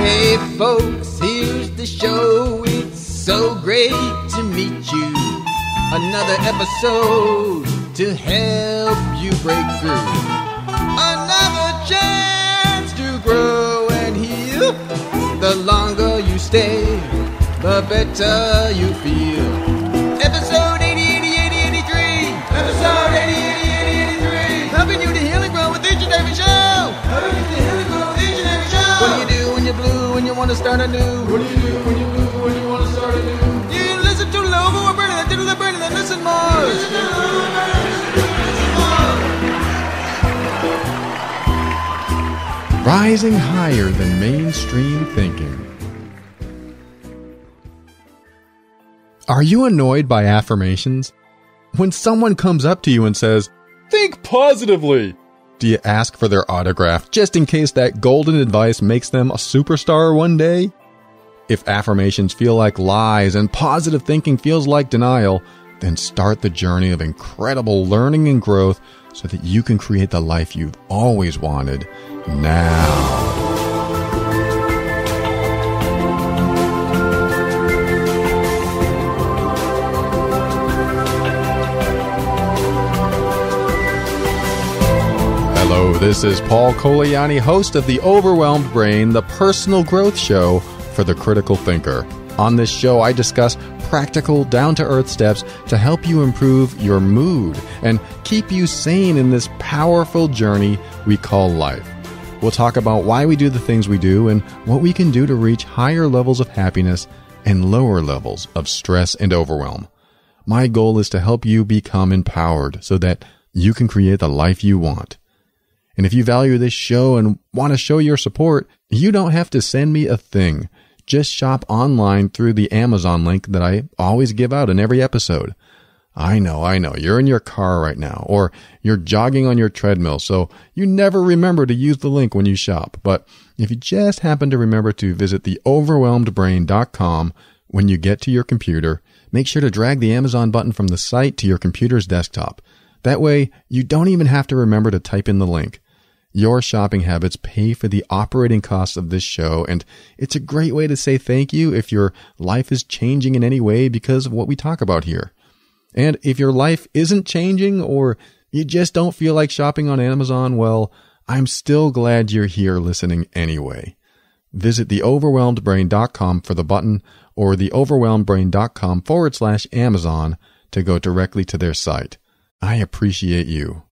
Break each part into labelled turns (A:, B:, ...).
A: Hey folks, here's the show. It's so great to meet you. Another episode to help you break through. Another chance to grow and heal. The longer you stay, the better you feel. Episode 80, 80, 80, 83. Episode 80, 80, 80, 83. Helping you to heal and grow with each and every show. Helping you to heal and grow with each and every show. What do you do when you're blue, when you want to start anew? What do you do when you're blue, when you want to start anew? You listen to Lobo or Bernie, then diddle the Bernie, then listen more.
B: Rising higher than mainstream thinking. Are you annoyed by affirmations? When someone comes up to you and says, "Think positively," do you ask for their autograph just in case that golden advice makes them a superstar one day? If affirmations feel like lies and positive thinking feels like denial, then start the journey of incredible learning and growth so that you can create the life you've always wanted now. Hello, this is Paul Coliani, host of The Overwhelmed Brain, the personal growth show for the critical thinker. On this show, I discuss practical, down-to-earth steps to help you improve your mood and keep you sane in this powerful journey we call life. We'll talk about why we do the things we do and what we can do to reach higher levels of happiness and lower levels of stress and overwhelm. My goal is to help you become empowered so that you can create the life you want. And if you value this show and want to show your support, you don't have to send me a thing. Just shop online through the Amazon link that I always give out in every episode. I know, you're in your car right now, or you're jogging on your treadmill, so you never remember to use the link when you shop. But if you just happen to remember to visit theoverwhelmedbrain.com when you get to your computer, make sure to drag the Amazon button from the site to your computer's desktop. That way, you don't even have to remember to type in the link. Your shopping habits pay for the operating costs of this show, and it's a great way to say thank you if your life is changing in any way because of what we talk about here. And if your life isn't changing or you just don't feel like shopping on Amazon, well, I'm still glad you're here listening anyway. Visit theoverwhelmedbrain.com for the button or theoverwhelmedbrain.com/Amazon to go directly to their site. I appreciate you.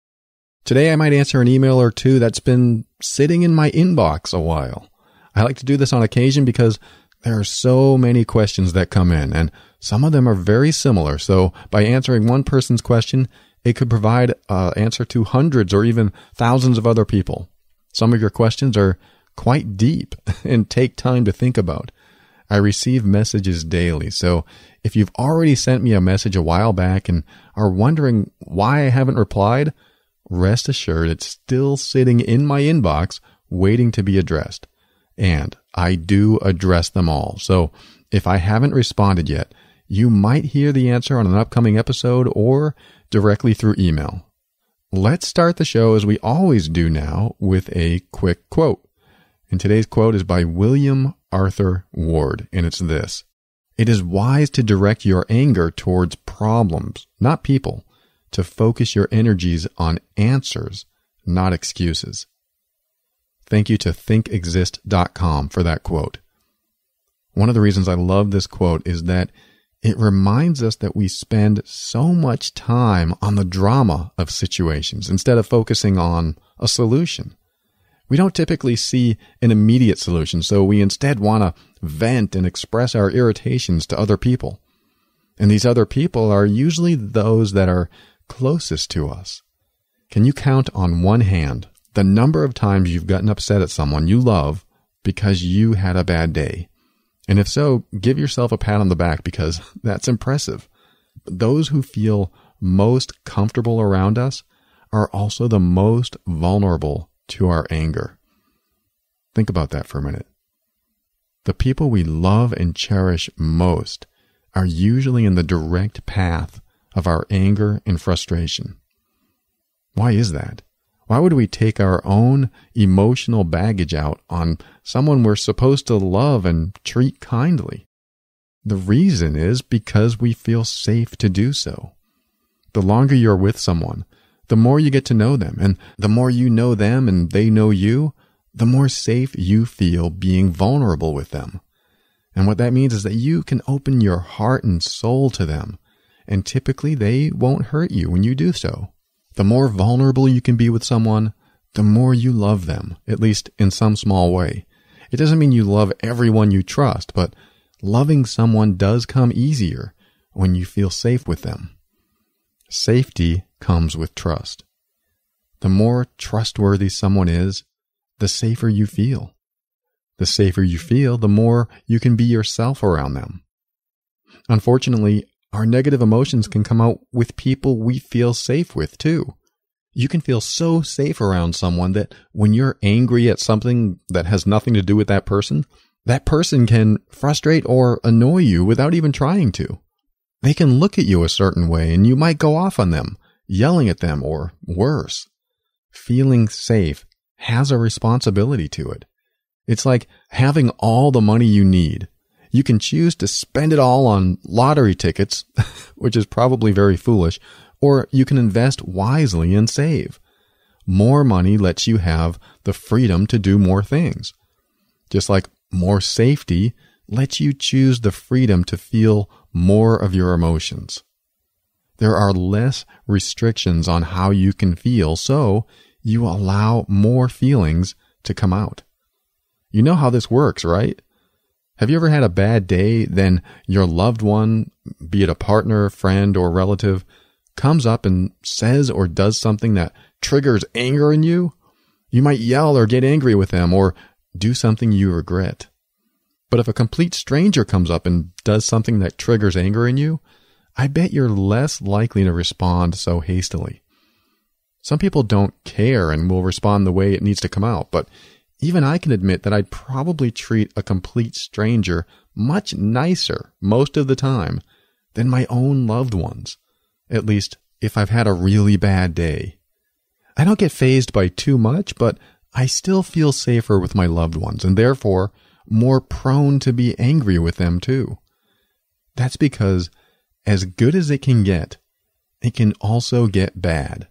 B: Today I might answer an email or two that's been sitting in my inbox a while. I like to do this on occasion because there are so many questions that come in, and some of them are very similar. So by answering one person's question, it could provide an answer to hundreds or even thousands of other people. Some of your questions are quite deep and take time to think about. I receive messages daily, so if you've already sent me a message a while back and are wondering why I haven't replied, rest assured it's still sitting in my inbox waiting to be addressed. And I do address them all. So if I haven't responded yet, you might hear the answer on an upcoming episode or directly through email. Let's start the show as we always do now with a quick quote. And today's quote is by William Arthur Ward, and it's this: "It is wise to direct your anger towards problems, not people, to focus your energies on answers, not excuses." Thank you to thinkexist.com for that quote. One of the reasons I love this quote is that it reminds us that we spend so much time on the drama of situations instead of focusing on a solution. We don't typically see an immediate solution, so we instead want to vent and express our irritations to other people. And these other people are usually those that are closest to us. Can you count on one hand the number of times you've gotten upset at someone you love because you had a bad day? And if so, give yourself a pat on the back because that's impressive. Those who feel most comfortable around us are also the most vulnerable to our anger. Think about that for a minute. The people we love and cherish most are usually in the direct path of our anger and frustration. Why is that? Why would we take our own emotional baggage out on someone we're supposed to love and treat kindly? The reason is because we feel safe to do so. The longer you're with someone, the more you get to know them, and the more you know them and they know you, the more safe you feel being vulnerable with them. And what that means is that you can open your heart and soul to them, and typically they won't hurt you when you do so. The more vulnerable you can be with someone, the more you love them, at least in some small way. It doesn't mean you love everyone you trust, but loving someone does come easier when you feel safe with them. Safety comes with trust. The more trustworthy someone is, the safer you feel. The safer you feel, the more you can be yourself around them. Unfortunately, our negative emotions can come out with people we feel safe with too. You can feel so safe around someone that when you're angry at something that has nothing to do with that person can frustrate or annoy you without even trying to. They can look at you a certain way and you might go off on them, yelling at them or worse. Feeling safe has a responsibility to it. It's like having all the money you need. You can choose to spend it all on lottery tickets, which is probably very foolish, or you can invest wisely and save. More money lets you have the freedom to do more things. Just like more safety lets you choose the freedom to feel more of your emotions. There are less restrictions on how you can feel, so you allow more feelings to come out. You know how this works, right? Have you ever had a bad day, then your loved one, be it a partner, friend, or relative, comes up and says or does something that triggers anger in you? You might yell or get angry with them or do something you regret. But if a complete stranger comes up and does something that triggers anger in you, I bet you're less likely to respond so hastily. Some people don't care and will respond the way it needs to come out, but even I can admit that I'd probably treat a complete stranger much nicer most of the time than my own loved ones, at least if I've had a really bad day. I don't get fazed by too much, but I still feel safer with my loved ones and therefore more prone to be angry with them too. That's because as good as it can also get bad.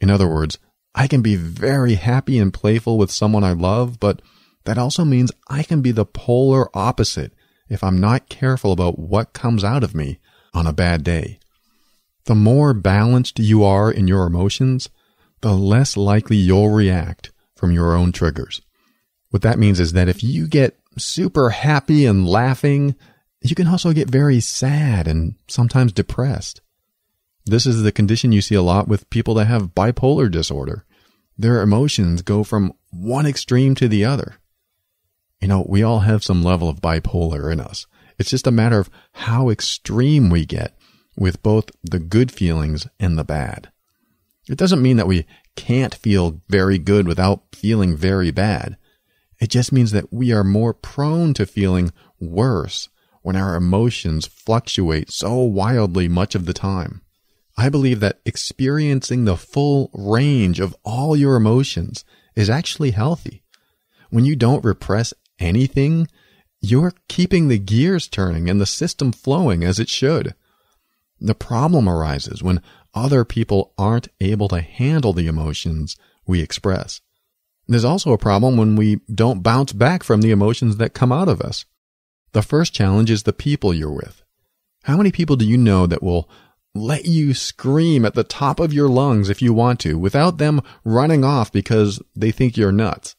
B: In other words, I can be very happy and playful with someone I love, but that also means I can be the polar opposite if I'm not careful about what comes out of me on a bad day. The more balanced you are in your emotions, the less likely you'll react from your own triggers. What that means is that if you get super happy and laughing, you can also get very sad and sometimes depressed. This is the condition you see a lot with people that have bipolar disorder. Their emotions go from one extreme to the other. You know, we all have some level of bipolar in us. It's just a matter of how extreme we get with both the good feelings and the bad. It doesn't mean that we can't feel very good without feeling very bad. It just means that we are more prone to feeling worse when our emotions fluctuate so wildly much of the time. I believe that experiencing the full range of all your emotions is actually healthy. When you don't repress anything, you're keeping the gears turning and the system flowing as it should. The problem arises when other people aren't able to handle the emotions we express. There's also a problem when we don't bounce back from the emotions that come out of us. The first challenge is the people you're with. How many people do you know that will let you scream at the top of your lungs if you want to, without them running off because they think you're nuts?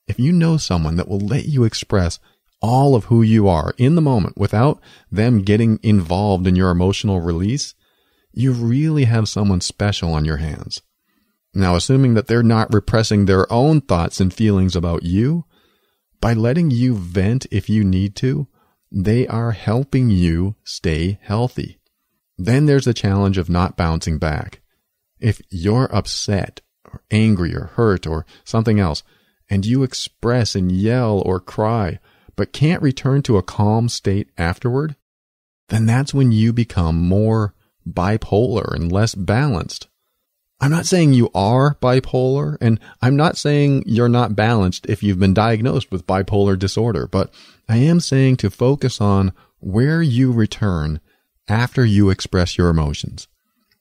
B: If you know someone that will let you express all of who you are in the moment without them getting involved in your emotional release, you really have someone special on your hands. Now, assuming that they're not repressing their own thoughts and feelings about you, by letting you vent if you need to, they are helping you stay healthy. Then there's the challenge of not bouncing back. If you're upset or angry or hurt or something else, and you express and yell or cry, but can't return to a calm state afterward, then that's when you become more bipolar and less balanced. I'm not saying you are bipolar, and I'm not saying you're not balanced if you've been diagnosed with bipolar disorder, but I am saying to focus on where you return after you express your emotions.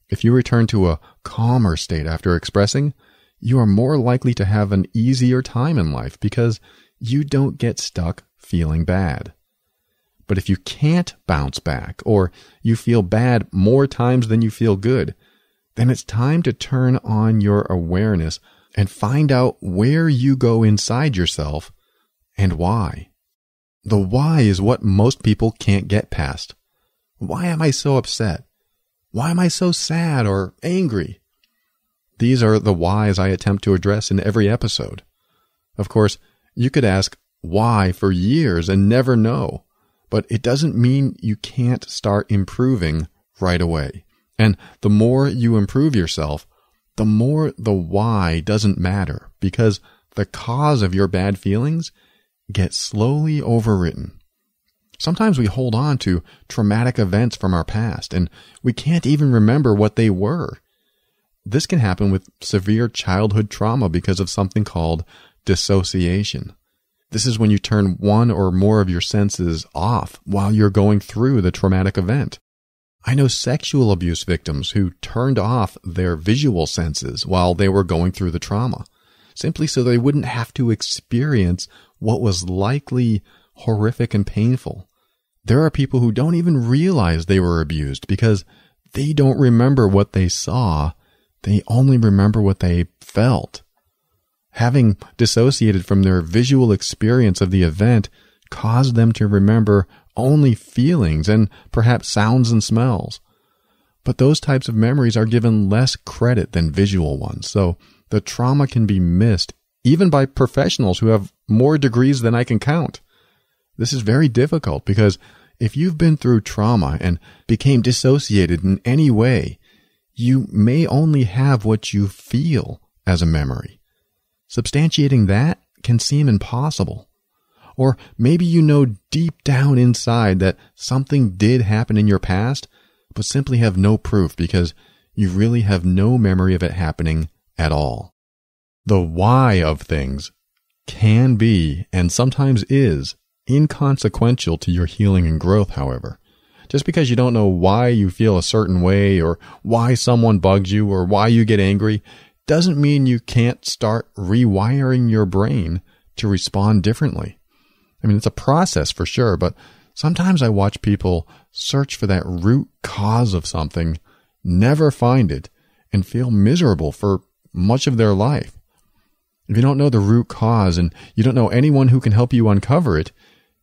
B: If you return to a calmer state after expressing, you are more likely to have an easier time in life because you don't get stuck feeling bad. But if you can't bounce back, or you feel bad more times than you feel good, then it's time to turn on your awareness and find out where you go inside yourself and why. The why is what most people can't get past. Why am I so upset? Why am I so sad or angry? These are the whys I attempt to address in every episode. Of course, you could ask why for years and never know, but it doesn't mean you can't start improving right away. And the more you improve yourself, the more the why doesn't matter, because the cause of your bad feelings gets slowly overwritten. Sometimes we hold on to traumatic events from our past, and we can't even remember what they were. This can happen with severe childhood trauma because of something called dissociation. This is when you turn one or more of your senses off while you're going through the traumatic event. I know sexual abuse victims who turned off their visual senses while they were going through the trauma, simply so they wouldn't have to experience what was likely horrific and painful. There are people who don't even realize they were abused because they don't remember what they saw. They only remember what they felt. Having dissociated from their visual experience of the event caused them to remember only feelings and perhaps sounds and smells. But those types of memories are given less credit than visual ones, so the trauma can be missed even by professionals who have more degrees than I can count. This is very difficult because if you've been through trauma and became dissociated in any way, you may only have what you feel as a memory. Substantiating that can seem impossible. Or maybe you know deep down inside that something did happen in your past, but simply have no proof because you really have no memory of it happening at all. The why of things can be, and sometimes is, inconsequential to your healing and growth, however. Just because you don't know why you feel a certain way, or why someone bugs you, or why you get angry, doesn't mean you can't start rewiring your brain to respond differently. I mean, it's a process for sure, but sometimes I watch people search for that root cause of something, never find it, and feel miserable for much of their life. If you don't know the root cause and you don't know anyone who can help you uncover it,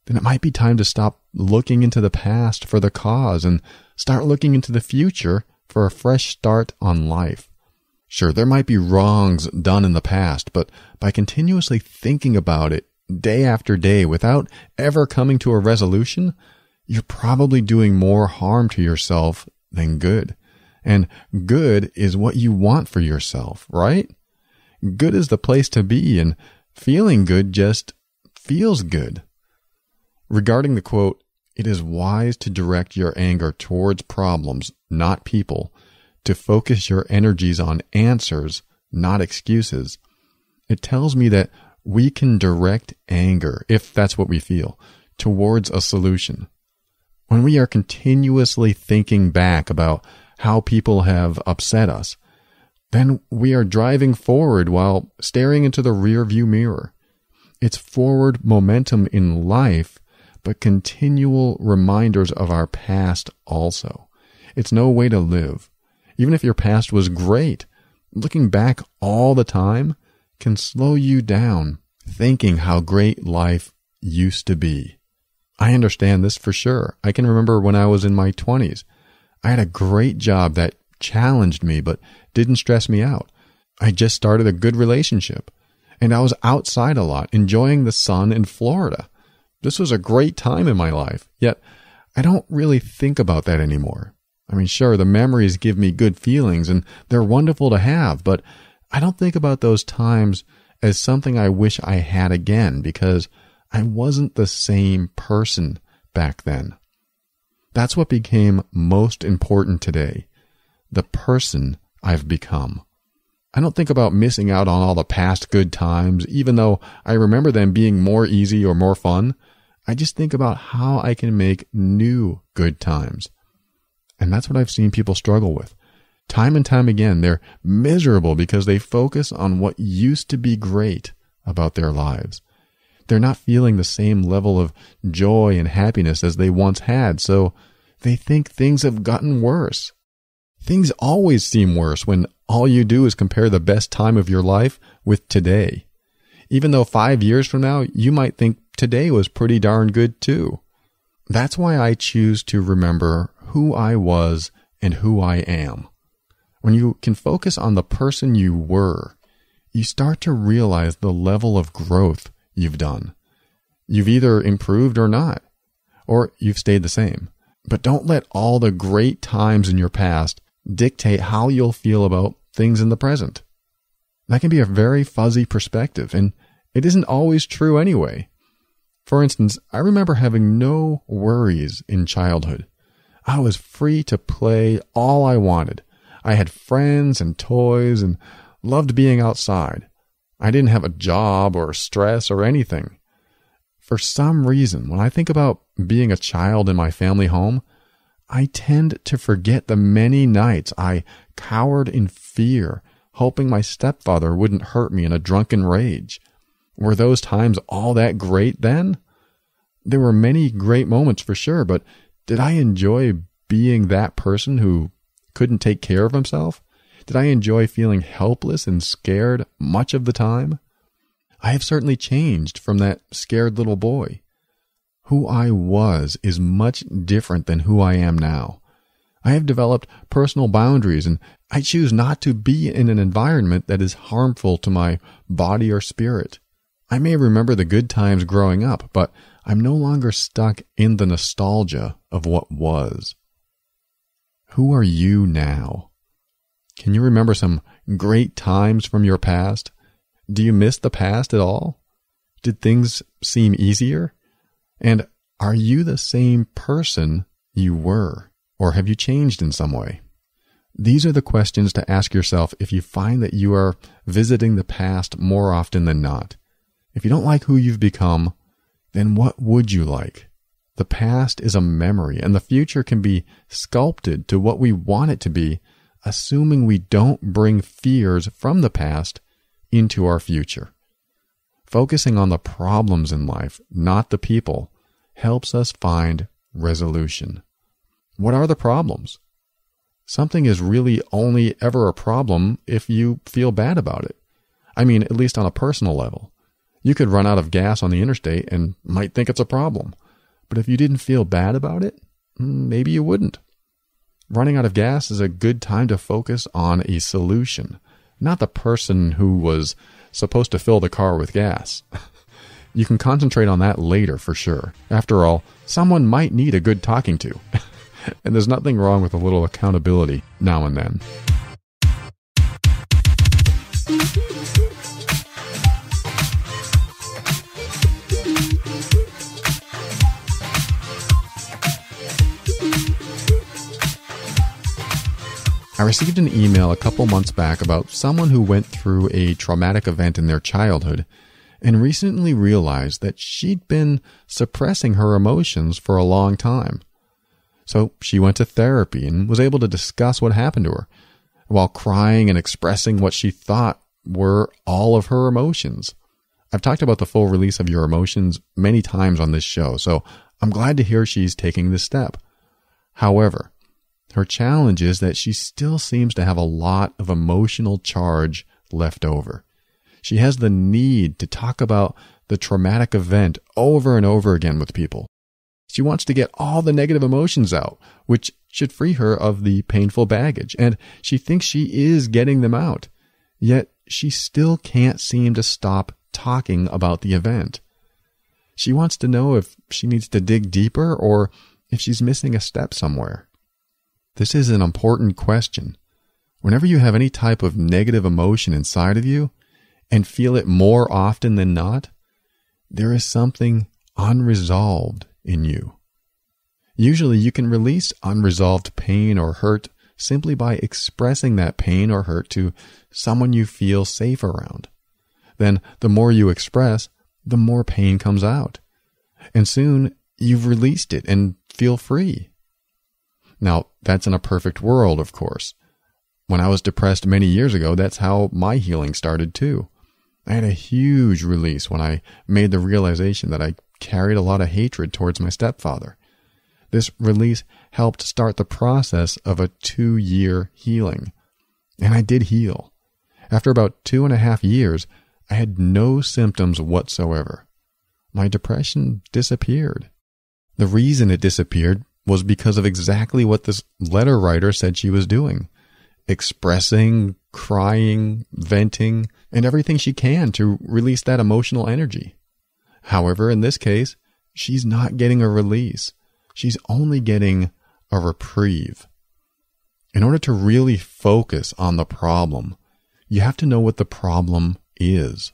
B: then it might be time to stop looking into the past for the cause and start looking into the future for a fresh start on life. Sure, there might be wrongs done in the past, but by continuously thinking about it day after day without ever coming to a resolution, you're probably doing more harm to yourself than good. And good is what you want for yourself, right? Good is the place to be, and feeling good just feels good. Regarding the quote, "It is wise to direct your anger towards problems, not people, to focus your energies on answers, not excuses," it tells me that we can direct anger, if that's what we feel, towards a solution. When we are continuously thinking back about how people have upset us, then we are driving forward while staring into the rearview mirror. It's forward momentum in life, but continual reminders of our past also. It's no way to live. Even if your past was great, looking back all the time can slow you down, thinking how great life used to be. I understand this for sure. I can remember when I was in my 20s. I had a great job that challenged me but didn't stress me out. I just started a good relationship, and I was outside a lot, enjoying the sun in Florida. This was a great time in my life, yet I don't really think about that anymore. I mean, sure, the memories give me good feelings, and they're wonderful to have, but I don't think about those times as something I wish I had again, because I wasn't the same person back then. That's what became most important today, the person I've become. I don't think about missing out on all the past good times, even though I remember them being more easy or more fun. I just think about how I can make new good times. And that's what I've seen people struggle with. Time and time again, they're miserable because they focus on what used to be great about their lives. They're not feeling the same level of joy and happiness as they once had, so they think things have gotten worse. Things always seem worse when all you do is compare the best time of your life with today. Even though 5 years from now, you might think today was pretty darn good too. That's why I choose to remember who I was and who I am. When you can focus on the person you were, you start to realize the level of growth you've done. You've either improved or not, or you've stayed the same. But don't let all the great times in your past dictate how you'll feel about things in the present. That can be a very fuzzy perspective, and it isn't always true anyway. For instance, I remember having no worries in childhood. I was free to play all I wanted. I had friends and toys and loved being outside. I didn't have a job or stress or anything. For some reason, when I think about being a child in my family home, I tend to forget the many nights I cowered in fear, hoping my stepfather wouldn't hurt me in a drunken rage. Were those times all that great then? There were many great moments for sure, but did I enjoy being that person who couldn't take care of himself? Did I enjoy feeling helpless and scared much of the time? I have certainly changed from that scared little boy. Who I was is much different than who I am now. I have developed personal boundaries, and I choose not to be in an environment that is harmful to my body or spirit. I may remember the good times growing up, but I'm no longer stuck in the nostalgia of what was. Who are you now? Can you remember some great times from your past? Do you miss the past at all? Did things seem easier? And are you the same person you were, or have you changed in some way? These are the questions to ask yourself if you find that you are visiting the past more often than not. If you don't like who you've become, then what would you like? The past is a memory, and the future can be sculpted to what we want it to be, assuming we don't bring fears from the past into our future. Focusing on the problems in life, not the people, helps us find resolution. What are the problems? Something is really only ever a problem if you feel bad about it. I mean, at least on a personal level. You could run out of gas on the interstate and might think it's a problem. But if you didn't feel bad about it, maybe you wouldn't. Running out of gas is a good time to focus on a solution, not the person who was supposed to fill the car with gas. You can concentrate on that later for sure. After all, someone might need a good talking to. And there's nothing wrong with a little accountability now and then. I received an email a couple months back about someone who went through a traumatic event in their childhood and recently realized that she'd been suppressing her emotions for a long time. So she went to therapy and was able to discuss what happened to her while crying and expressing what she thought were all of her emotions. I've talked about the full release of your emotions many times on this show, so I'm glad to hear she's taking this step. However, her challenge is that she still seems to have a lot of emotional charge left over. She has the need to talk about the traumatic event over and over again with people. She wants to get all the negative emotions out, which should free her of the painful baggage, and she thinks she is getting them out. Yet she still can't seem to stop talking about the event. She wants to know if she needs to dig deeper or if she's missing a step somewhere. This is an important question. Whenever you have any type of negative emotion inside of you and feel it more often than not, there is something unresolved in you. Usually you can release unresolved pain or hurt simply by expressing that pain or hurt to someone you feel safe around. Then the more you express, the more pain comes out. And soon you've released it and feel free. Now, that's in a perfect world, of course. When I was depressed many years ago, that's how my healing started too. I had a huge release when I made the realization that I carried a lot of hatred towards my stepfather. This release helped start the process of a 2-year healing. And I did heal. After about 2.5 years, I had no symptoms whatsoever. My depression disappeared. The reason it disappeared was because of exactly what this letter writer said she was doing. Expressing, crying, venting, and everything she can to release that emotional energy. However, in this case, she's not getting a release. She's only getting a reprieve. In order to really focus on the problem, you have to know what the problem is.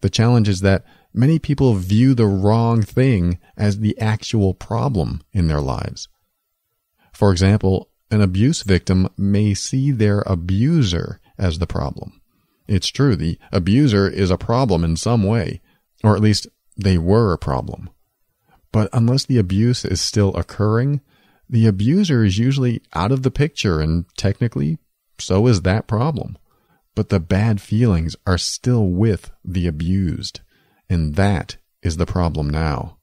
B: The challenge is that many people view the wrong thing as the actual problem in their lives. For example, an abuse victim may see their abuser as the problem. It's true, the abuser is a problem in some way, or at least they were a problem. But unless the abuse is still occurring, the abuser is usually out of the picture, and technically, so is that problem. But the bad feelings are still with the abused, and that is the problem now.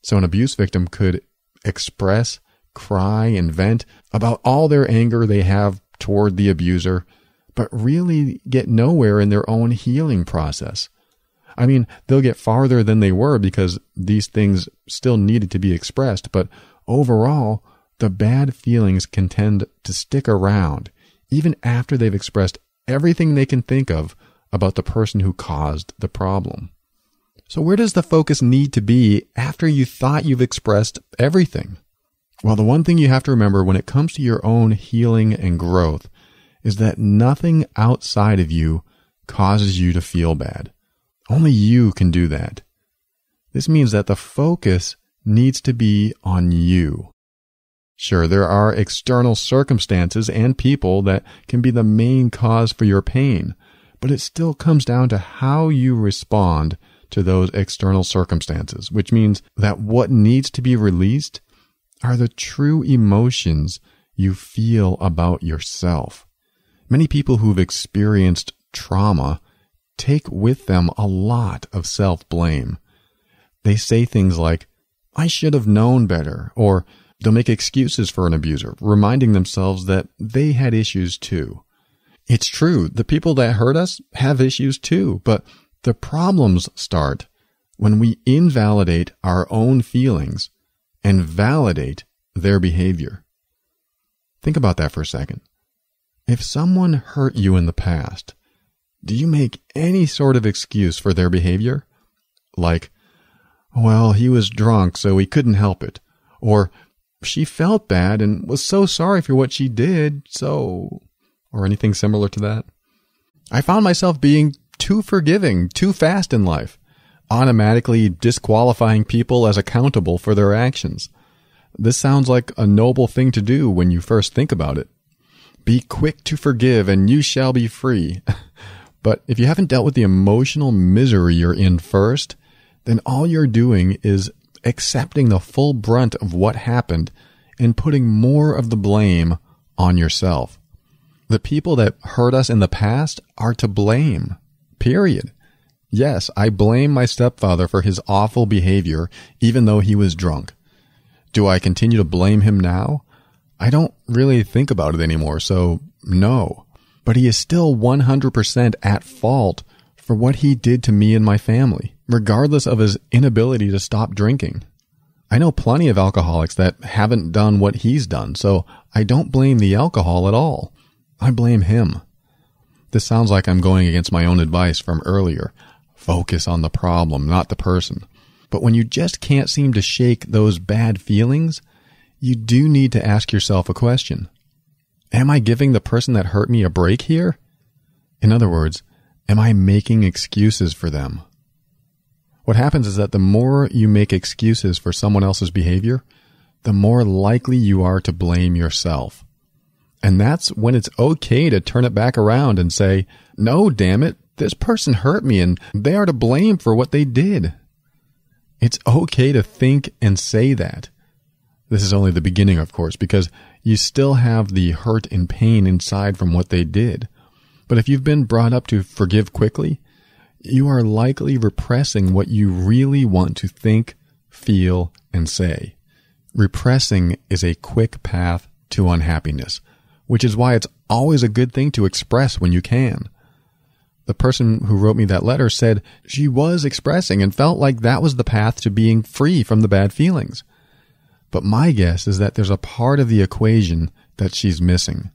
B: So an abuse victim could express, cry, and vent about all their anger they have toward the abuser, but really get nowhere in their own healing process. I mean, they'll get farther than they were because these things still needed to be expressed, but overall, the bad feelings can tend to stick around even after they've expressed everything they can think of about the person who caused the problem. So where does the focus need to be after you thought you've expressed everything? Well, the one thing you have to remember when it comes to your own healing and growth is that nothing outside of you causes you to feel bad. Only you can do that. This means that the focus needs to be on you. Sure, there are external circumstances and people that can be the main cause for your pain, but it still comes down to how you respond to those external circumstances, which means that what needs to be released are the true emotions you feel about yourself. Many people who've experienced trauma take with them a lot of self-blame. They say things like, "I should have known better," or they'll make excuses for an abuser, reminding themselves that they had issues too. It's true, the people that hurt us have issues too, but the problems start when we invalidate our own feelings and validate their behavior. Think about that for a second. If someone hurt you in the past, do you make any sort of excuse for their behavior? Like, "Well, he was drunk, so he couldn't help it," or "She felt bad and was so sorry for what she did, so," or anything similar to that. I found myself being too forgiving too fast in life, automatically disqualifying people as accountable for their actions. This sounds like a noble thing to do when you first think about it. Be quick to forgive and you shall be free. But if you haven't dealt with the emotional misery you're in first, then all you're doing is accepting the full brunt of what happened and putting more of the blame on yourself. The people that hurt us in the past are to blame. Period. Yes, I blame my stepfather for his awful behavior, even though he was drunk. Do I continue to blame him now? I don't really think about it anymore, so no. But he is still 100% at fault for what he did to me and my family, regardless of his inability to stop drinking. I know plenty of alcoholics that haven't done what he's done, so I don't blame the alcohol at all. I blame him. This sounds like I'm going against my own advice from earlier. Focus on the problem, not the person. But when you just can't seem to shake those bad feelings, you do need to ask yourself a question. Am I giving the person that hurt me a break here? In other words, am I making excuses for them? What happens is that the more you make excuses for someone else's behavior, the more likely you are to blame yourself. And that's when it's okay to turn it back around and say, no, damn it, this person hurt me and they are to blame for what they did. It's okay to think and say that. This is only the beginning, of course, because you still have the hurt and pain inside from what they did. But if you've been brought up to forgive quickly, you are likely repressing what you really want to think, feel, and say. Repressing is a quick path to unhappiness, which is why it's always a good thing to express when you can. The person who wrote me that letter said she was expressing and felt like that was the path to being free from the bad feelings. But my guess is that there's a part of the equation that she's missing.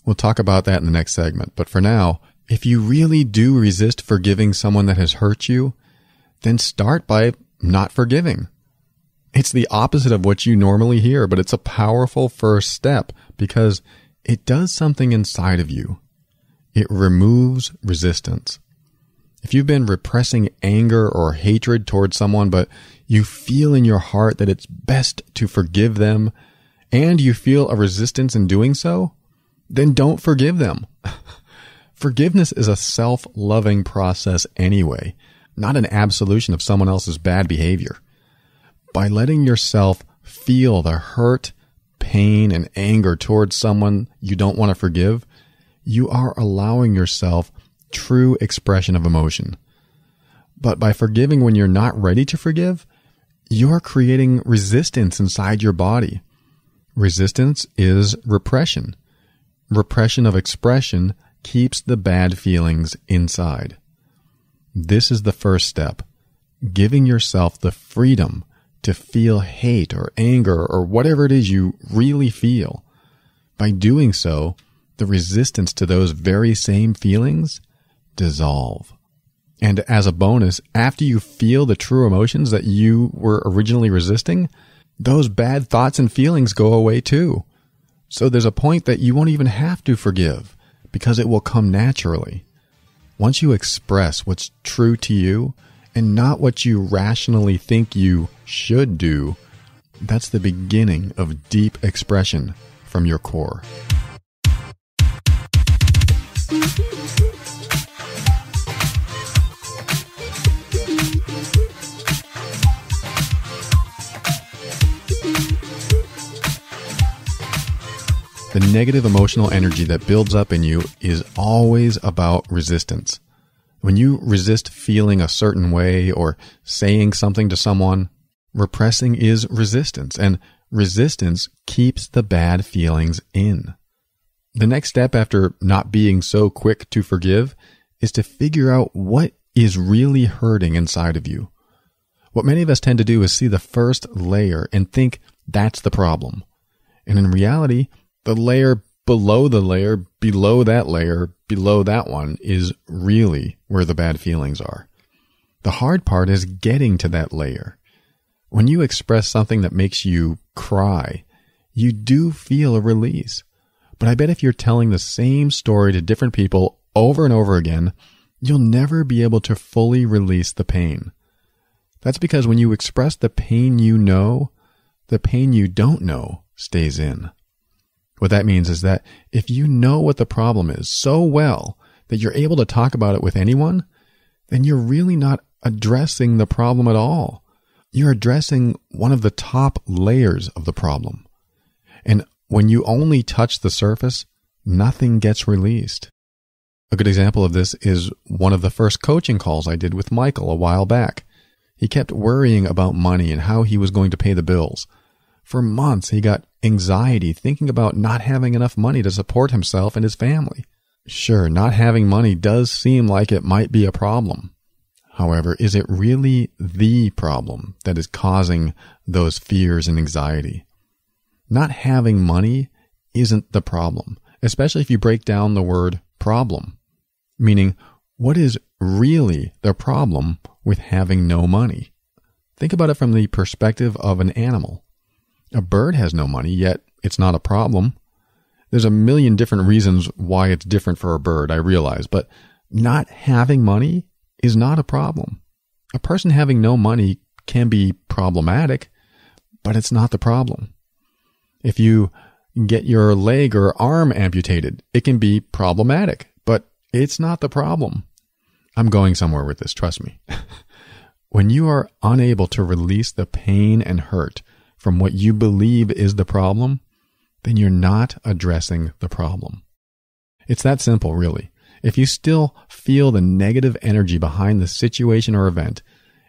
B: We'll talk about that in the next segment. But for now, if you really do resist forgiving someone that has hurt you, then start by not forgiving. It's the opposite of what you normally hear, but it's a powerful first step because it does something inside of you. It removes resistance. If you've been repressing anger or hatred towards someone, but you feel in your heart that it's best to forgive them, and you feel a resistance in doing so, then don't forgive them. Forgiveness is a self-loving process anyway, not an absolution of someone else's bad behavior. By letting yourself feel the hurt, pain, and anger towards someone you don't want to forgive, you are allowing yourself true expression of emotion. But by forgiving when you're not ready to forgive, you're creating resistance inside your body. Resistance is repression. Repression of expression keeps the bad feelings inside. This is the first step, giving yourself the freedom to feel hate or anger or whatever it is you really feel. By doing so, the resistance to those very same feelings dissolve. And as a bonus, after you feel the true emotions that you were originally resisting, those bad thoughts and feelings go away too. So there's a point that you won't even have to forgive because it will come naturally. Once you express what's true to you and not what you rationally think you should do, that's the beginning of deep expression from your core. The negative emotional energy that builds up in you is always about resistance. When you resist feeling a certain way or saying something to someone, repressing is resistance, and resistance keeps the bad feelings in. The next step after not being so quick to forgive is to figure out what is really hurting inside of you. What many of us tend to do is see the first layer and think that's the problem. And in reality, the layer below the layer, below that layer, below that one is really where the bad feelings are. The hard part is getting to that layer. When you express something that makes you cry, you do feel a release. But I bet if you're telling the same story to different people over and over again, you'll never be able to fully release the pain. That's because when you express the pain you know, the pain you don't know stays in. What that means is that if you know what the problem is so well that you're able to talk about it with anyone, then you're really not addressing the problem at all. You're addressing one of the top layers of the problem. And when you only touch the surface, nothing gets released. A good example of this is one of the first coaching calls I did with Michael a while back. He kept worrying about money and how he was going to pay the bills. For months, he got anxiety thinking about not having enough money to support himself and his family. Sure, not having money does seem like it might be a problem. However, is it really the problem that is causing those fears and anxiety? Not having money isn't the problem, especially if you break down the word problem. Meaning, what is really the problem with having no money? Think about it from the perspective of an animal. A bird has no money, yet it's not a problem. There's a million different reasons why it's different for a bird, I realize, but not having money is not a problem. A person having no money can be problematic, but it's not the problem. If you get your leg or arm amputated. It can be problematic, but it's not the problem. I'm going somewhere with this, trust me. When you are unable to release the pain and hurt from what you believe is the problem, then you're not addressing the problem. It's that simple, really. If you still feel the negative energy behind the situation or event,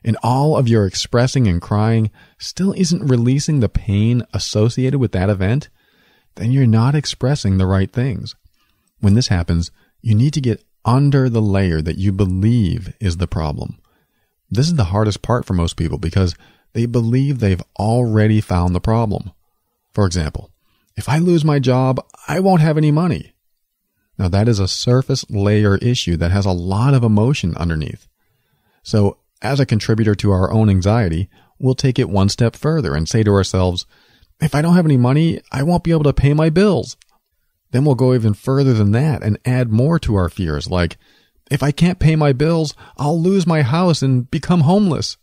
B: and all of your expressing and crying still isn't releasing the pain associated with that event, then you're not expressing the right things. When this happens, you need to get under the layer that you believe is the problem. This is the hardest part for most people because they believe they've already found the problem. For example, if I lose my job, I won't have any money. Now that is a surface layer issue that has a lot of emotion underneath. So as a contributor to our own anxiety, we'll take it one step further and say to ourselves, if I don't have any money, I won't be able to pay my bills. Then we'll go even further than that and add more to our fears, like, if I can't pay my bills, I'll lose my house and become homeless.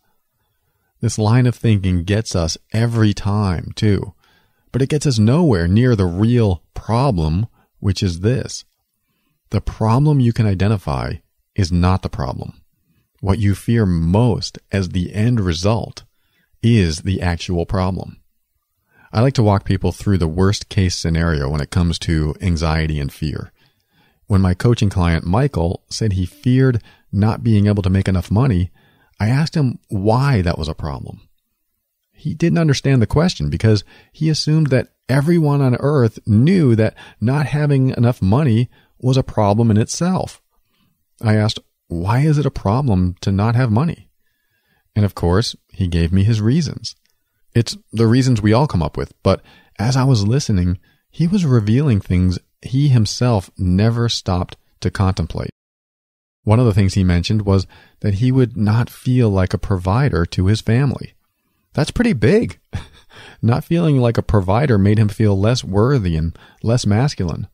B: This line of thinking gets us every time, too. But it gets us nowhere near the real problem, which is this. The problem you can identify is not the problem. What you fear most as the end result is the actual problem. I like to walk people through the worst case scenario when it comes to anxiety and fear. When my coaching client, Michael, said he feared not being able to make enough money, I asked him why that was a problem. He didn't understand the question because he assumed that everyone on earth knew that not having enough money was a problem in itself. I asked, why is it a problem to not have money? And of course, he gave me his reasons. It's the reasons we all come up with, but as I was listening, he was revealing things he himself never stopped to contemplate. One of the things he mentioned was that he would not feel like a provider to his family. That's pretty big. Not feeling like a provider made him feel less worthy and less masculine.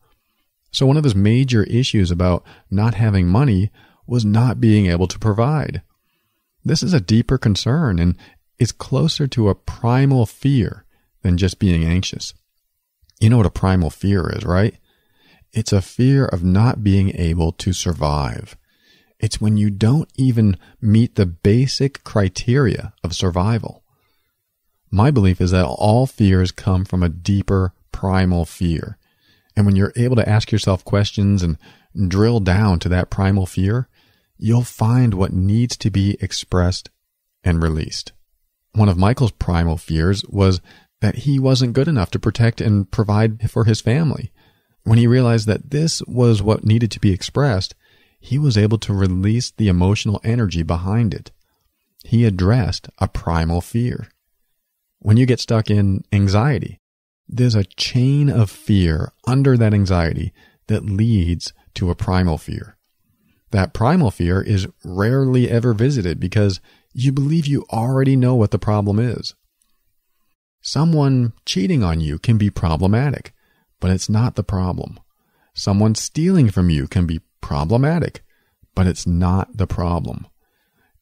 B: So one of his major issues about not having money was not being able to provide. This is a deeper concern and is closer to a primal fear than just being anxious. You know what a primal fear is, right? It's a fear of not being able to survive. It's when you don't even meet the basic criteria of survival. My belief is that all fears come from a deeper primal fear. And when you're able to ask yourself questions and drill down to that primal fear, you'll find what needs to be expressed and released. One of Michael's primal fears was that he wasn't good enough to protect and provide for his family. When he realized that this was what needed to be expressed, he was able to release the emotional energy behind it. He addressed a primal fear. When you get stuck in anxiety, there's a chain of fear under that anxiety that leads to a primal fear. That primal fear is rarely ever visited because you believe you already know what the problem is. Someone cheating on you can be problematic, but it's not the problem. Someone stealing from you can be problematic, but it's not the problem.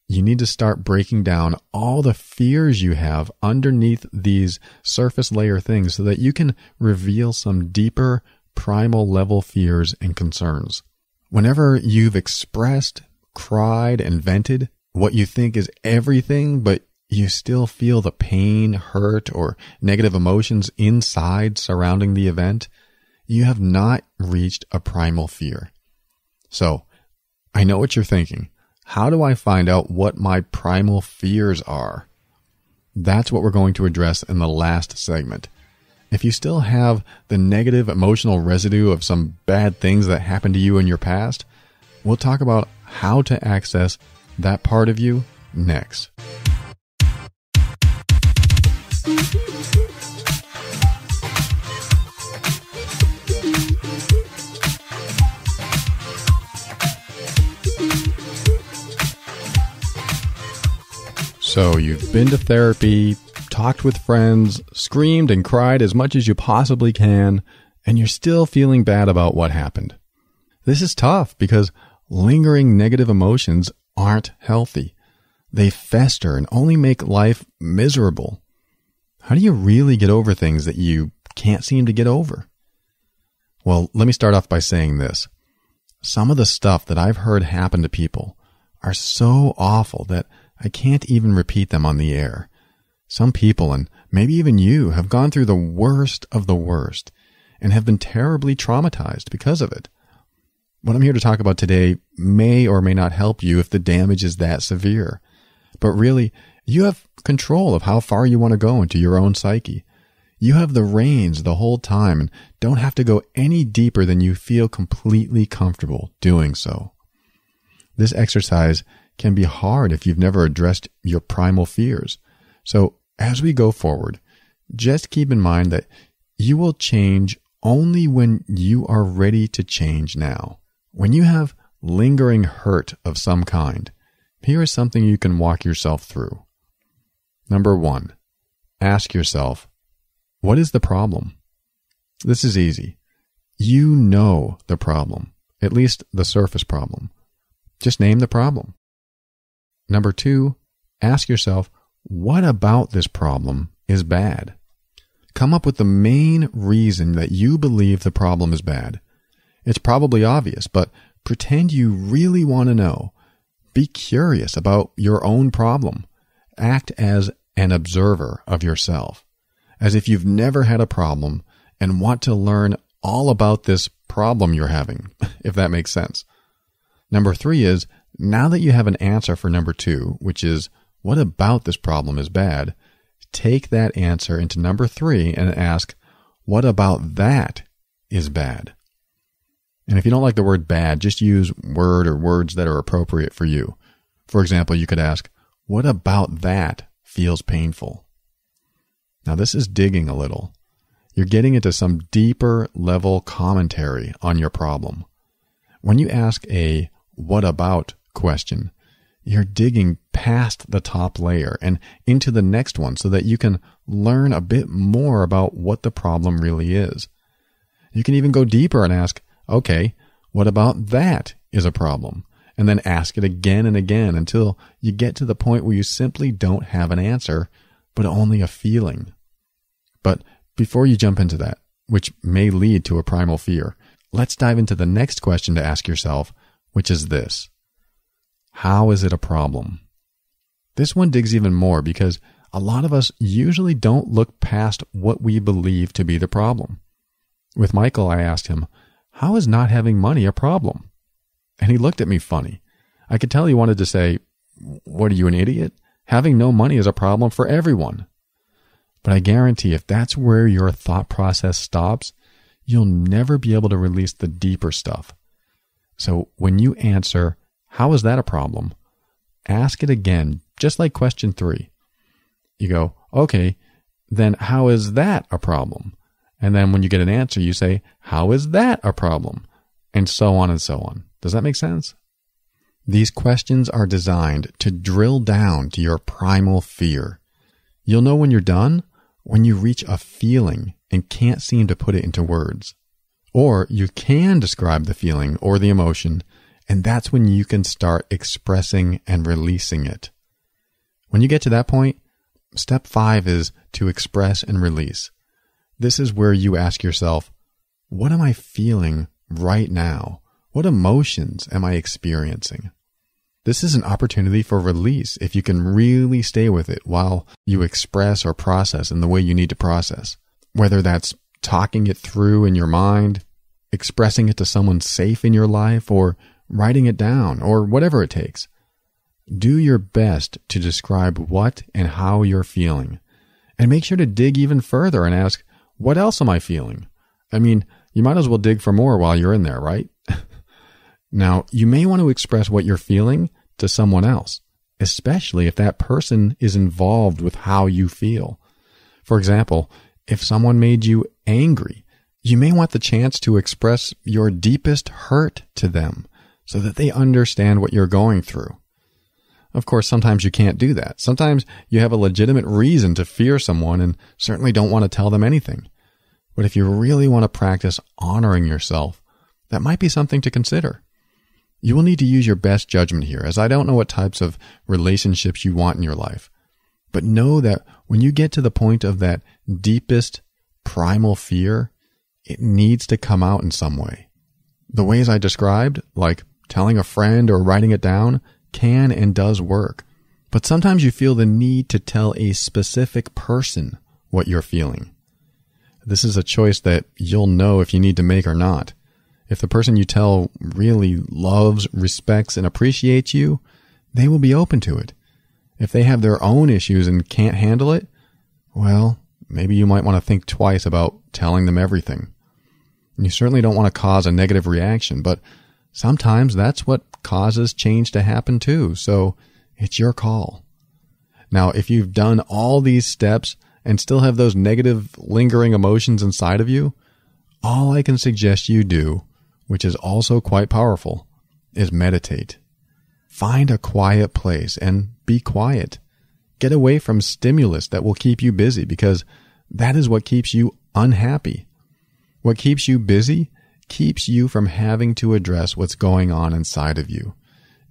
B: You need to start breaking down all the fears you have underneath these surface layer things so that you can reveal some deeper primal level fears and concerns. Whenever you've expressed, cried, and vented what you think is everything, but you still feel the pain, hurt, or negative emotions inside surrounding the event, you have not reached a primal fear. So, I know what you're thinking. How do I find out what my primal fears are? That's what we're going to address in the last segment. If you still have the negative emotional residue of some bad things that happened to you in your past, we'll talk about how to access that part of you next. So you've been to therapy, talked with friends, screamed and cried as much as you possibly can, and you're still feeling bad about what happened. This is tough because lingering negative emotions aren't healthy. They fester and only make life miserable. How do you really get over things that you can't seem to get over? Well, let me start off by saying this. Some of the stuff that I've heard happen to people are so awful that I can't even repeat them on the air. Some people, and maybe even you, have gone through the worst of the worst and have been terribly traumatized because of it. What I'm here to talk about today may or may not help you if the damage is that severe. But really, you have control of how far you want to go into your own psyche. You have the reins the whole time and don't have to go any deeper than you feel completely comfortable doing so. This exercise can be hard if you've never addressed your primal fears. So as we go forward, just keep in mind that you will change only when you are ready to change now. When you have lingering hurt of some kind, here is something you can walk yourself through. Number 1, ask yourself, what is the problem? This is easy. You know the problem, at least the surface problem. Just name the problem. Number 2, ask yourself, what about this problem is bad? Come up with the main reason that you believe the problem is bad. It's probably obvious, but pretend you really want to know. Be curious about your own problem. Act as an observer of yourself, as if you've never had a problem and want to learn all about this problem you're having, if that makes sense. Number 3 is, now that you have an answer for number 2, which is, what about this problem is bad, take that answer into number 3 and ask, what about that is bad? And if you don't like the word bad, just use word or words that are appropriate for you. For example, you could ask, what about that feels painful? Now this is digging a little. You're getting into some deeper level commentary on your problem. When you ask a what about question, you're digging past the top layer and into the next one so that you can learn a bit more about what the problem really is. You can even go deeper and ask, okay, what about that is a problem? And then ask it again and again until you get to the point where you simply don't have an answer, but only a feeling. But before you jump into that, which may lead to a primal fear, let's dive into the next question to ask yourself, which is this. How is it a problem? This one digs even more because a lot of us usually don't look past what we believe to be the problem. With Michael, I asked him, how is not having money a problem? And he looked at me funny. I could tell he wanted to say, what are you, an idiot? Having no money is a problem for everyone. But I guarantee if that's where your thought process stops, you'll never be able to release the deeper stuff. So when you answer, how is that a problem? Ask it again, just like question 3. You go, okay, then how is that a problem? And then when you get an answer, you say, how is that a problem? And so on and so on. Does that make sense? These questions are designed to drill down to your primal fear. You'll know when you're done when you reach a feeling and can't seem to put it into words. Or you can describe the feeling or the emotion, and that's when you can start expressing and releasing it. When you get to that point, step 5 is to express and release. This is where you ask yourself, what am I feeling right now? What emotions am I experiencing? This is an opportunity for release if you can really stay with it while you express or process in the way you need to process. Whether that's talking it through in your mind, expressing it to someone safe in your life, or writing it down, or whatever it takes. Do your best to describe what and how you're feeling. And make sure to dig even further and ask, what else am I feeling? I mean, you might as well dig for more while you're in there, right? Now, you may want to express what you're feeling to someone else, especially if that person is involved with how you feel. For example, if someone made you angry, you may want the chance to express your deepest hurt to them so that they understand what you're going through. Of course, sometimes you can't do that. Sometimes you have a legitimate reason to fear someone and certainly don't want to tell them anything. But if you really want to practice honoring yourself, that might be something to consider. You will need to use your best judgment here, as I don't know what types of relationships you want in your life. But know that when you get to the point of that deepest primal fear, it needs to come out in some way. The ways I described, like telling a friend or writing it down, can and does work. But sometimes you feel the need to tell a specific person what you're feeling. This is a choice that you'll know if you need to make or not. If the person you tell really loves, respects, and appreciates you, they will be open to it. If they have their own issues and can't handle it, well, maybe you might want to think twice about telling them everything. You certainly don't want to cause a negative reaction, but sometimes that's what causes change to happen too, so it's your call. Now, if you've done all these steps and still have those negative, lingering emotions inside of you, all I can suggest you do, which is also quite powerful, is meditate. Find a quiet place and be quiet. Get away from stimulus that will keep you busy, because that is what keeps you unhappy. What keeps you busy keeps you from having to address what's going on inside of you.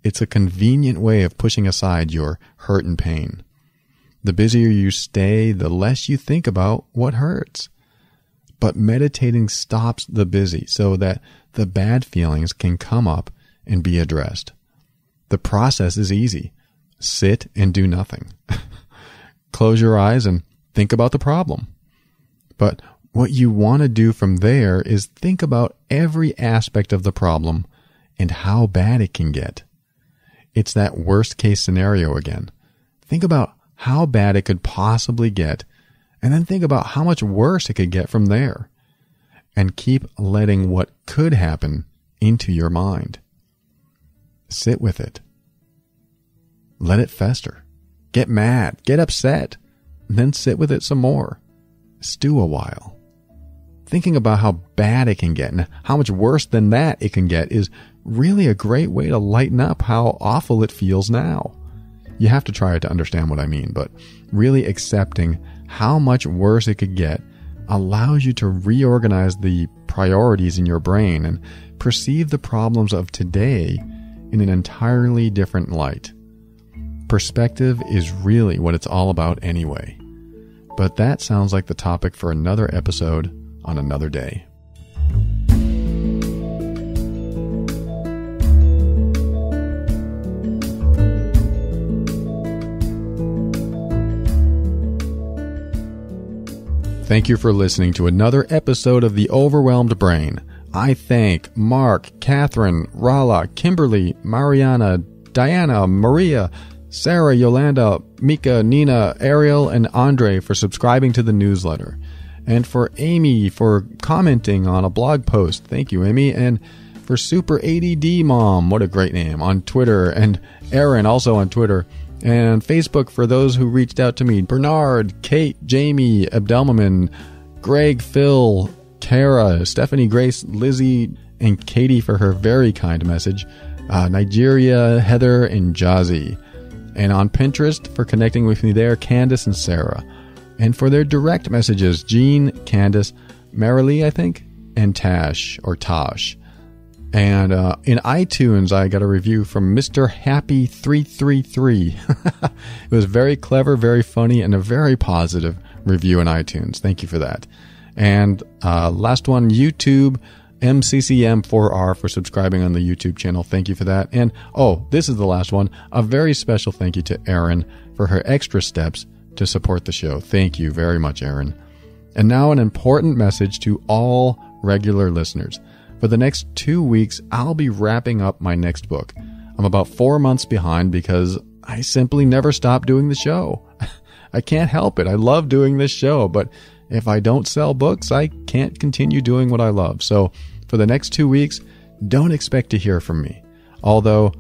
B: It's a convenient way of pushing aside your hurt and pain. The busier you stay, the less you think about what hurts. But meditating stops the busy so that the bad feelings can come up and be addressed. The process is easy. Sit and do nothing. Close your eyes and think about the problem. But what you want to do from there is think about every aspect of the problem and how bad it can get. It's that worst case scenario again. Think about how bad it could possibly get, and then think about how much worse it could get from there. And keep letting what could happen into your mind. Sit with it. Let it fester. Get mad. Get upset. And then sit with it some more. Stew a while. Thinking about how bad it can get and how much worse than that it can get is really a great way to lighten up how awful it feels now. You have to try it to understand what I mean, but really accepting how much worse it could get allows you to reorganize the priorities in your brain and perceive the problems of today in an entirely different light. Perspective is really what it's all about anyway. But that sounds like the topic for another episode on another day. Thank you for listening to another episode of The Overwhelmed Brain. I thank Mark, Catherine, Rala, Kimberly, Mariana, Diana, Maria, Sarah, Yolanda, Mika, Nina, Ariel, and Andre for subscribing to the newsletter. And for Amy for commenting on a blog post. Thank you, Amy. And for Super ADD Mom, what a great name, on Twitter. And Aaron, also on Twitter. And Facebook for those who reached out to me. Bernard, Kate, Jamie, Abdelmamin, Greg, Phil, Tara, Stephanie, Grace, Lizzie, and Katie for her very kind message. Nigeria, Heather, and Jazzy. And on Pinterest for connecting with me there, Candace and Sarah. And for their direct messages, Jean, Candace, Marilee, I think, and Tash, or Tosh. And in iTunes, I got a review from Mr. Happy 333. It was very clever, very funny, and a very positive review in iTunes. Thank you for that. And last one, YouTube, MCCM4R for subscribing on the YouTube channel. Thank you for that. And, this is the last one. A very special thank you to Erin for her extra steps to support the show. Thank you very much, Erin. And now an important message to all regular listeners. For the next 2 weeks, I'll be wrapping up my next book. I'm about 4 months behind because I simply never stop doing the show. I can't help it. I love doing this show, but if I don't sell books, I can't continue doing what I love. So for the next 2 weeks, don't expect to hear from me. Although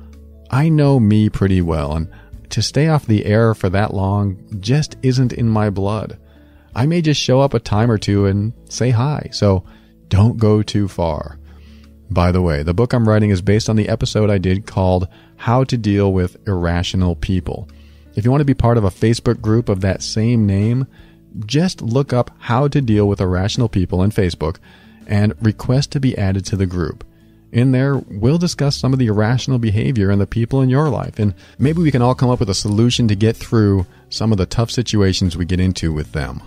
B: I know me pretty well, and to stay off the air for that long just isn't in my blood. I may just show up a time or two and say hi, so don't go too far. By the way, the book I'm writing is based on the episode I did called How to Deal with Irrational People. If you want to be part of a Facebook group of that same name, just look up How to Deal with Irrational People in Facebook and request to be added to the group. In there, we'll discuss some of the irrational behavior in the people in your life, and maybe we can all come up with a solution to get through some of the tough situations we get into with them.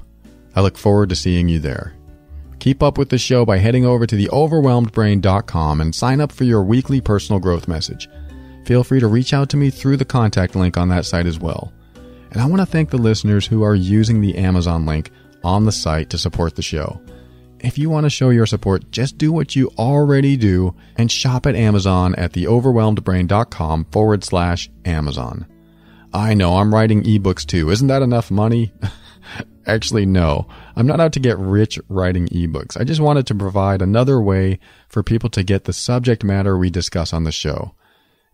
B: I look forward to seeing you there. Keep up with the show by heading over to theoverwhelmedbrain.com and sign up for your weekly personal growth message. Feel free to reach out to me through the contact link on that site as well. And I want to thank the listeners who are using the Amazon link on the site to support the show. If you want to show your support, just do what you already do and shop at Amazon at theoverwhelmedbrain.com/Amazon. I know, I'm writing ebooks too. Isn't that enough money? Actually, no. I'm not out to get rich writing ebooks. I just wanted to provide another way for people to get the subject matter we discuss on the show.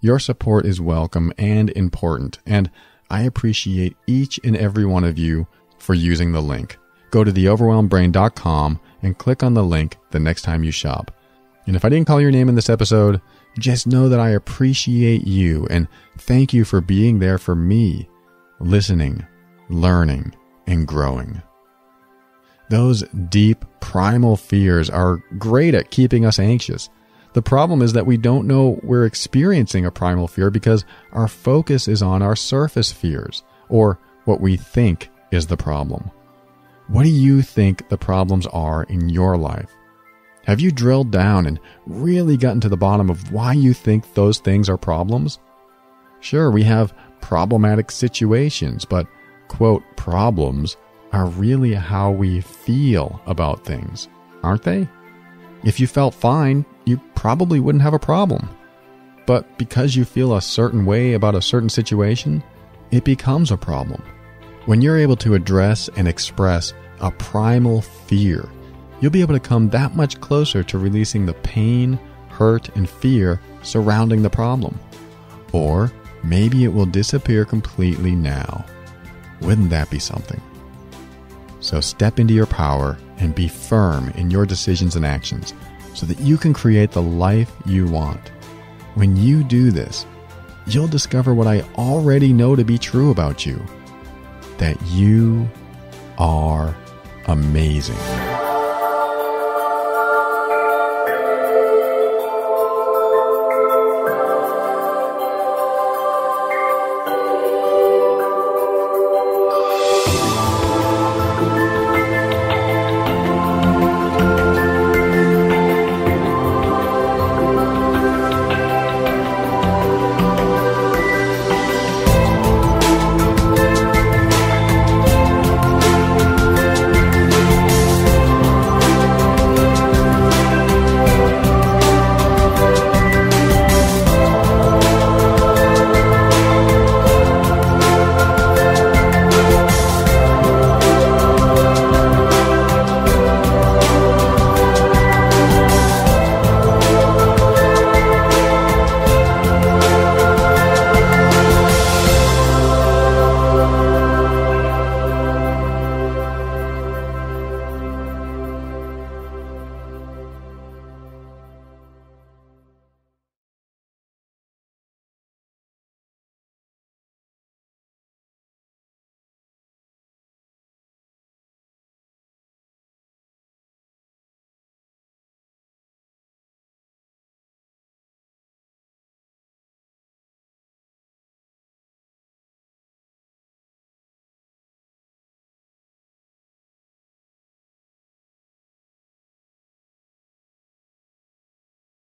B: Your support is welcome and important, and I appreciate each and every one of you for using the link. Go to theoverwhelmedbrain.com and click on the link the next time you shop. And if I didn't call your name in this episode, just know that I appreciate you and thank you for being there for me, listening, learning, and growing. Those deep, primal fears are great at keeping us anxious. The problem is that we don't know we're experiencing a primal fear because our focus is on our surface fears, or what we think is the problem. What do you think the problems are in your life? Have you drilled down and really gotten to the bottom of why you think those things are problems? Sure, we have problematic situations, but quote, problems are really how we feel about things, aren't they? If you felt fine, you probably wouldn't have a problem. But because you feel a certain way about a certain situation, it becomes a problem. When you're able to address and express a primal fear, you'll be able to come that much closer to releasing the pain, hurt, and fear surrounding the problem. Or maybe it will disappear completely now. Wouldn't that be something? So step into your power and be firm in your decisions and actions so that you can create the life you want. When you do this, you'll discover what I already know to be true about you, that you are amazing.